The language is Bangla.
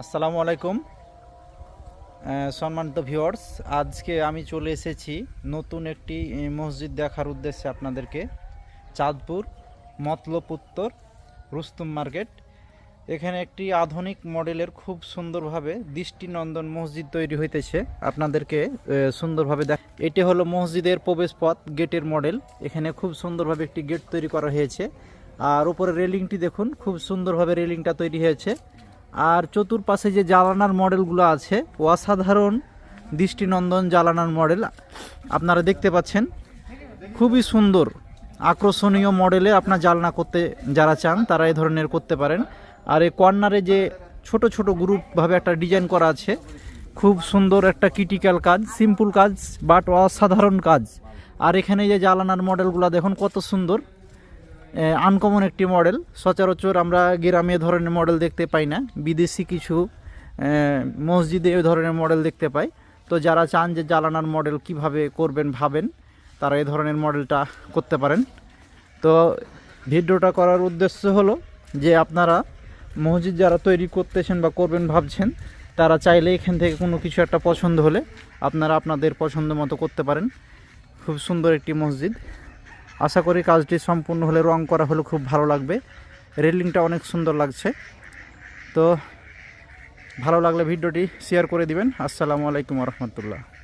আসসালামু আলাইকুম সম্মানিত ভিউয়ার্স, আজকে আমি চলে এসেছি নতুন একটি মসজিদ দেখার উদ্দেশ্যে আপনাদেরকে। চাঁদপুর মতলব উত্তর রুস্তুম মার্কেট। এখানে একটি আধুনিক মডেলের খুব সুন্দরভাবে দৃষ্টিনন্দন মসজিদ তৈরি হইতেছে। আপনাদেরকে সুন্দরভাবে এটি হলো মসজিদের প্রবেশপথ, গেটের মডেল। এখানে খুব সুন্দরভাবে একটি গেট তৈরি করা হয়েছে। আর উপরে রেলিংটি দেখুন, খুব সুন্দরভাবে রেলিংটা তৈরি হয়েছে। আর চতুর্পাশে যে জালানার মডেলগুলো আছে, অসাধারণ দৃষ্টিনন্দন জালানার মডেল আপনারা দেখতে পাচ্ছেন। খুবই সুন্দর আকর্ষণীয় মডেলে আপনার জালনা করতে যারা চান তারা এই ধরনের করতে পারেন। আর এই কর্নারে যে ছোট ছোট গ্রুপভাবে একটা ডিজাইন করা আছে, খুব সুন্দর একটা ক্রিটিক্যাল কাজ, সিম্পল কাজ বাট অসাধারণ কাজ। আর এখানে যে জালানার মডেলগুলো দেখুন কত সুন্দর, আনকমন একটি মডেল। সচরাচর আমরা গ্রামে এ ধরনের মডেল দেখতে পাই না, বিদেশি কিছু মসজিদে এ ধরনের মডেল দেখতে পাই। তো যারা চান যে জালানার মডেল কিভাবে করবেন ভাবেন, তারা এই ধরনের মডেলটা করতে পারেন। তো ভিডিওটা করার উদ্দেশ্য হলো যে আপনারা মসজিদ যারা তৈরি করতেছেন বা করবেন ভাবছেন, তারা চাইলে এখান থেকে কোনো কিছু একটা পছন্দ হলে আপনারা আপনাদের পছন্দ মতো করতে পারেন। খুব সুন্দর একটি মসজিদ। আশা করি কাজটি সম্পূর্ণ হলে রং করা হলে খুব ভালো লাগবে। রেলিংটা অনেক সুন্দর লাগছে। তো ভালো লাগলে ভিডিওটি শেয়ার করে দিবেন। আসসালামু আলাইকুম রহমতুল্লাহ।